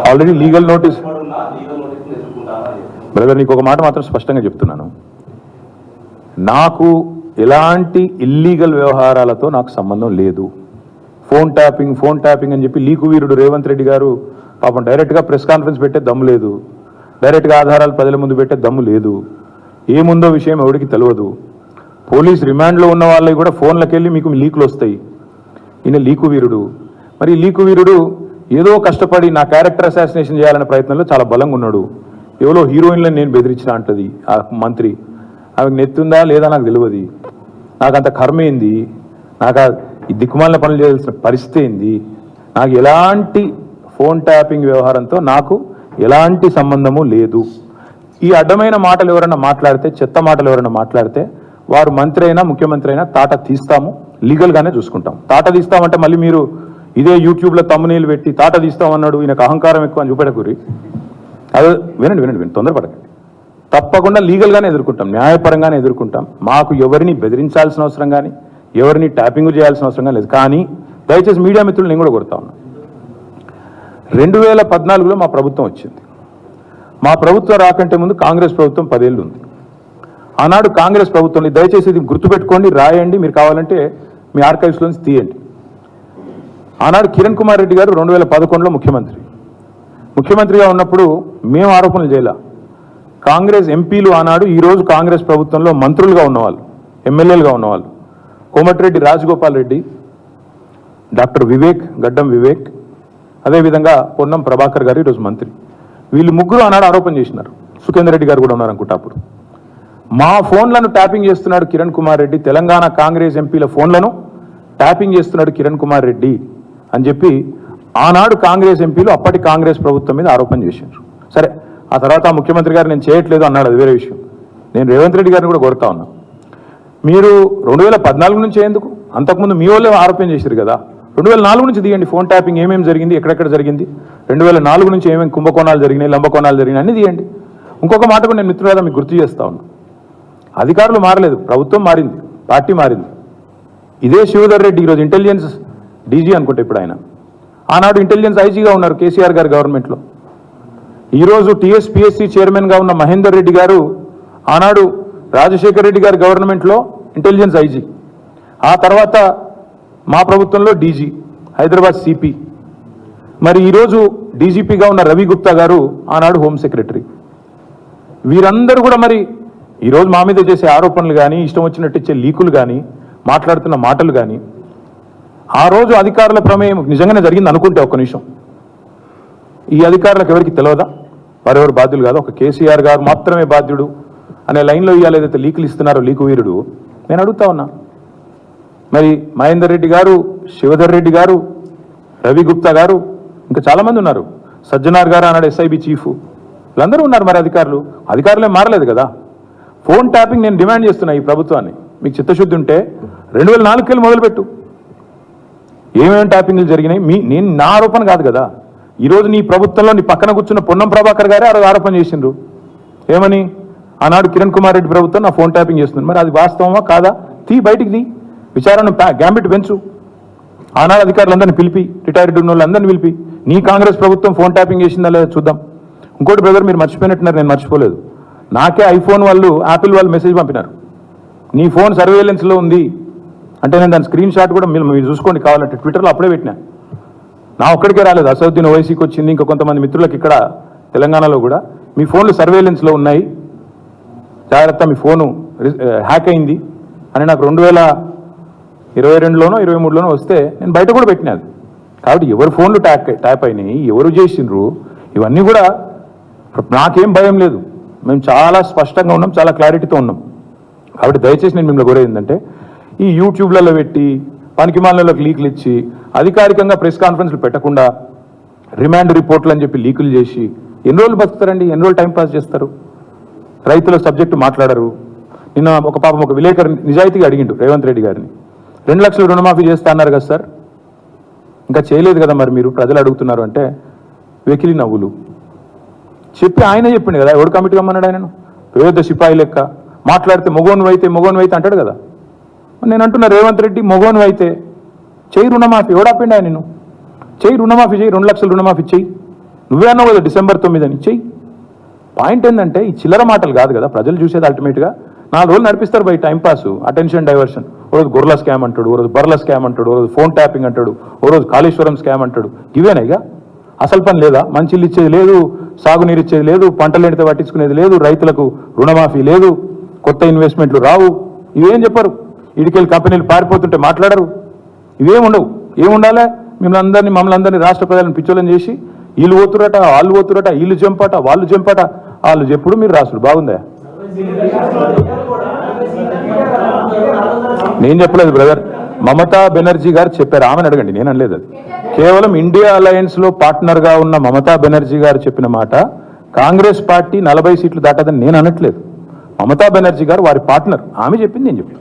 Already legal notice. Brother, నీకు ఒక మాట మాత్రం స్పష్టంగా చెప్తున్నాను, నాకు ఎలాంటి ఇల్లీగల్ వ్యవహారాలతో నాకు సంబంధం లేదు. ఫోన్ ట్యాపింగ్ అని చెప్పి లీకు వీరుడు రేవంత్ రెడ్డి గారు పాపం డైరెక్ట్గా ప్రెస్ కాన్ఫరెన్స్ పెట్టే దమ్ము లేదు, డైరెక్ట్గా ఆధారాలు ప్రజల ముందు పెట్టే దమ్ము లేదు, ఏముందో విషయం ఎవరికి తెలియదు. పోలీస్ రిమాండ్లో ఉన్న వాళ్ళకి కూడా ఫోన్లకు వెళ్ళి మీకు లీకులు వస్తాయి. ఈయన లీకు వీరుడు. మరి లీకు వీరుడు ఏదో కష్టపడి నా క్యారెక్టర్ అసాసినేషన్ చేయాలనే ప్రయత్నంలో చాలా బలంగా ఉన్నాడు. ఎవరో హీరోయిన్లను నేను బెదిరించిన అంటది ఆ మంత్రి. ఆమెకు నెత్తుందా లేదా నాకు తెలియదు. నాకు అంత కర్మ ఏంది, నాకు ఈ దిక్కుమాలిన పనులు చేయాల్సిన పరిస్థితి ఏంది, నాకు ఎలాంటి ఫోన్ ట్యాపింగ్ వ్యవహారంతో నాకు ఎలాంటి సంబంధము లేదు. ఈ అడ్డమైన మాటలు ఎవరైనా మాట్లాడితే, చెత్త మాటలు ఎవరైనా మాట్లాడితే వారు మంత్రి అయినా ముఖ్యమంత్రి అయినా తాట తీస్తాము, లీగల్గానే చూసుకుంటాం. తాట తీస్తామంటే మళ్ళీ మీరు ఇదే యూట్యూబ్లో తమ్మునీళ్ళు పెట్టి తాట తీస్తామన్నాడు ఈయనకు అహంకారం ఎక్కువ అని చూపెట్టకూరి. అదే వినండి, తొందరపడకండి. తప్పకుండా లీగల్గానే ఎదుర్కొంటాం, న్యాయపరంగానే ఎదుర్కొంటాం. మాకు ఎవరిని బెదిరించాల్సిన అవసరం కానీ ఎవరిని ట్యాపింగ్ చేయాల్సిన అవసరం కానీ లేదు. కానీ దయచేసి మీడియా మిత్రులు నేను కూడా కొడతా ఉన్నా, 2014లో మా ప్రభుత్వం వచ్చింది. మా ప్రభుత్వం రాకంటే ముందు కాంగ్రెస్ ప్రభుత్వం 10 ఏళ్ళు ఉంది. ఆనాడు కాంగ్రెస్ ప్రభుత్వంలో దయచేసి ఇది గుర్తుపెట్టుకోండి, రాయండి, మీరు కావాలంటే మీ ఆర్కైవ్స్లోంచి తీయండి. ఆనాడు కిరణ్ కుమార్ రెడ్డి గారు 2011లో ముఖ్యమంత్రిగా ఉన్నప్పుడు మేము ఆరోపణలు చేయాల. కాంగ్రెస్ ఎంపీలు ఆనాడు ఈరోజు కాంగ్రెస్ ప్రభుత్వంలో మంత్రులుగా ఉన్నవాళ్ళు, ఎమ్మెల్యేలుగా ఉన్నవాళ్ళు, కోమటిరెడ్డి రాజగోపాల్ రెడ్డి, డాక్టర్ గడ్డం వివేక్, అదేవిధంగా పొన్నం ప్రభాకర్ గారు ఈరోజు మంత్రి. వీళ్ళు ముగ్గురు ఆనాడు ఆరోపణ చేసినారు. సుఖేందర్ రెడ్డి గారు కూడా ఉన్నారనుకుంటా. అప్పుడు మా ఫోన్లను ట్యాపింగ్ చేస్తున్నాడు కిరణ్ కుమార్ రెడ్డి, తెలంగాణ కాంగ్రెస్ ఎంపీల ఫోన్లను ట్యాపింగ్ చేస్తున్నాడు కిరణ్ కుమార్ రెడ్డి అని చెప్పి ఆనాడు కాంగ్రెస్ ఎంపీలు అప్పటి కాంగ్రెస్ ప్రభుత్వం మీద ఆరోపణ చేశారు. సరే, ఆ తర్వాత ముఖ్యమంత్రి గారు నేను చేయట్లేదు అన్నాడు, అది వేరే విషయం. నేను రేవంత్ రెడ్డి గారిని కూడా కోరుతా ఉన్నా, మీరు 2014 నుంచి ఎందుకు, అంతకుముందు మీ వాళ్ళే ఆరోపణ చేశారు కదా, 2004 నుంచి తీయండి. ఫోన్ ట్యాపింగ్ ఏమేమి జరిగింది, ఎక్కడెక్కడ జరిగింది, 2004 నుంచి ఏమేమి కుంభకోణాలు జరిగినాయి, లంబకోణాలు జరిగినాయి అన్ని తీయండి. ఇంకొక మాట కూడా నేను మిత్రులారా మీకు గుర్తు చేస్తా ఉన్నా, అధికారులు మారలేదు, ప్రభుత్వం మారింది, పార్టీ మారింది. ఇదే శివధర్ రెడ్డి ఈరోజు ఇంటెలిజెన్స్ డీజీ అనుకుంటే ఇప్పుడు ఆయన, ఆనాడు ఇంటెలిజెన్స్ ఐజీగా ఉన్నారు కేసీఆర్ గారి గవర్నమెంట్లో. ఈరోజు టీఎస్పీఎస్సీ చైర్మన్గా ఉన్న మహేందర్ రెడ్డి గారు ఆనాడు రాజశేఖర్ రెడ్డి గారి గవర్నమెంట్లో ఇంటెలిజెన్స్ ఐజీ, ఆ తర్వాత మా ప్రభుత్వంలో డీజీ, హైదరాబాద్ సిపి. మరి ఈరోజు డీజీపీగా ఉన్న రవి గుప్తా గారు ఆనాడు హోమ్ సెక్రటరీ. వీరందరూ కూడా మరి ఈరోజు మా మీద చేసే ఆరోపణలు కానీ, ఇష్టం వచ్చినట్టు ఇచ్చే లీకులు కానీ, మాట్లాడుతున్న మాటలు కానీ, ఆ రోజు అధికారుల ప్రమేయం నిజంగానే జరిగింది అనుకుంటే ఒక్క నిమిషం, ఈ అధికారులకు ఎవరికి తెలియదా, వారెవరు బాధ్యులు కాదు, ఒక కేసీఆర్ గారు మాత్రమే బాధ్యుడు అనే లైన్లో ఇవాళ ఏదైతే లీకులు ఇస్తున్నారో లీకు వీరుడు, నేను అడుగుతా ఉన్నా. మరి మహేందర్ రెడ్డి గారు, శివధర్ రెడ్డి గారు, రవి గుప్తా గారు, ఇంకా చాలామంది ఉన్నారు, సజ్జనార్ గారు అన్నాడు ఎస్ఐబి చీఫ్, వీళ్ళందరూ ఉన్నారు. మరి అధికారులే మారలేదు కదా. ఫోన్ ట్యాపింగ్ నేను డిమాండ్ చేస్తున్నా ఈ ప్రభుత్వాన్ని, మీకు చిత్తశుద్ధి ఉంటే 2004 మొదలుపెట్టు, ఏమేమి ట్యాపింగ్లు జరిగినాయి. నేను నా ఆరోపణ కాదు కదా. ఈరోజు నీ ప్రభుత్వంలో నీ పక్కన కూర్చున్న పొన్నం ప్రభాకర్ గారే ఆరోపణ చేసిండ్రు. ఏమని, ఆనాడు కిరణ్ కుమార్ రెడ్డి ప్రభుత్వం నా ఫోన్ ట్యాపింగ్ చేస్తుంది. మరి అది వాస్తవమా కాదా, బయటికి తీ, విచారణ గ్యాంబిట్ పెంచు. ఆనాడు అధికారులందరినీ పిలిపి, రిటైర్డ్ ఉన్న వాళ్ళందరినీ పిలిపి, నీ కాంగ్రెస్ ప్రభుత్వం ఫోన్ ట్యాపింగ్ చేసిందా లేదా చూద్దాం. ఇంకోటి బ్రదర్, మీరు మర్చిపోయినట్టున్నారు, నేను మర్చిపోలేదు. నాకే ఐఫోన్ వాళ్ళు, యాపిల్ వాళ్ళు మెసేజ్ పంపినారు, నీ ఫోన్ సర్వేలెన్స్లో ఉంది అంటే. నేను దాని స్క్రీన్ షాట్ కూడా మీరు చూసుకోండి కావాలంటే, ట్విట్టర్లో అప్పుడే పెట్టినా. నా ఒక్కడికే రాలేదు, అసదుద్దీన్ ఓవైసీకి వచ్చింది, ఇంకా కొంతమంది మిత్రులకు ఇక్కడ తెలంగాణలో కూడా, మీ ఫోన్లు సర్వేలెన్స్లో ఉన్నాయి, జాగ్రత్త, మీ ఫోను హ్యాక్ అయింది అని నాకు 2022లోనో 2023లోనో వస్తే నేను బయట కూడా పెట్టినది. కాబట్టి ఎవరు ఫోన్లు ట్యాప్ అయినాయి, ఎవరు చేసిండ్రు, ఇవన్నీ కూడా నాకేం భయం లేదు. మేము చాలా స్పష్టంగా ఉన్నాం, చాలా క్లారిటీతో ఉన్నాం. కాబట్టి దయచేసి నేను మిమ్మల్ని కోరేది ఏంటంటే, ఈ యూట్యూబ్లలో పెట్టి పనికిమాలకు లీకులు ఇచ్చి అధికారికంగా ప్రెస్ కాన్ఫరెన్స్లు పెట్టకుండా రిమాండ్ రిపోర్ట్లు అని చెప్పి లీకులు చేసి ఎన్ని రోజులు బతుకుతారండి, ఎన్ని రోజులు టైంపాస్ చేస్తారు. రైతుల సబ్జెక్టు మాట్లాడరు. నిన్న ఒక పాపం ఒక విలేకరు నిజాయితీగా అడిగిండు రేవంత్ రెడ్డి గారిని, 2 లక్షలు రుణమాఫీ చేస్తా అన్నారు కదా సార్, ఇంకా చేయలేదు కదా మరి మీరు, ప్రజలు అడుగుతున్నారు అంటే వెకిలి నవ్వులు చెప్పి ఆయన చెప్పిండు కదా, ఎవడు కమిటీ కమ్మన్నాడు ఆయనను, పెద్ద సిపాయి లెక్క మాట్లాడితే మొగోను అయితే అంటాడు కదా. నేను అంటున్నా, రేవంత్ రెడ్డి మొగోను అయితే చెయ్యి రుణమాఫీ, ఎవడాపిండి ఆయన నిన్ను చెయ్యి, రుణమాఫీ చెయ్యి, 2 లక్షలు రుణమాఫీ చెయ్యి. నువ్వే అన్నావు కదా December 9 అని. చెయ్యి. పాయింట్ ఏంటంటే ఈ చిల్లర మాటలు కాదు కదా ప్రజలు చూసేది. అల్టిమేట్గా 4 రోజులు నడిపిస్తారు బై టైంపాస్, అటెన్షన్ డైవర్షన్. ఓ రోజు గొర్రెల స్కామ్ అంటాడు, ఓ రోజు బర్ల స్కామ్ అంటాడు, ఓ రోజు ఫోన్ ట్యాపింగ్ అంటాడు, ఓ రోజు కాళేశ్వరం స్కామ్ అంటాడు. ఇవేనా ఇక అసలు పని లేదా? మంచి ఇల్లు ఇచ్చేది లేదు, సాగునీరు ఇచ్చేది లేదు, పంటలు ఎండితే పట్టించుకునేది లేదు, రైతులకు రుణమాఫీ లేదు, కొత్త ఇన్వెస్ట్మెంట్లు రావు. ఇవేం చెప్పరు. ఇడికెళ్ళి కంపెనీలు పారిపోతుంటే మాట్లాడరు. ఇవేం ఉండవు. ఏముండాలి? మమ్మల్ని అందరినీ రాష్ట్ర ప్రజలను పిచ్చోళ్ళని చేసి వీళ్ళు పోతురట, వాళ్ళు పోతురట, వీళ్ళు జంపట, వాళ్ళు జంపట, వాళ్ళు చెప్పుడు మీరు రాసుడు. బాగుందా? నేను చెప్పలేదు బ్రదర్, మమతా బెనర్జీ గారు చెప్పారు. ఆమెను అడగండి, నేను అనలేదు. అది కేవలం ఇండియా అలయన్స్ లో పార్ట్నర్ గా ఉన్న మమతా బెనర్జీ గారు చెప్పిన మాట. కాంగ్రెస్ పార్టీ 40 సీట్లు దాటదని నేను అనట్లేదు. మమతా బెనర్జీ గారు వారి పార్ట్నర్, ఆమె చెప్పింది, నేను చెప్పాను.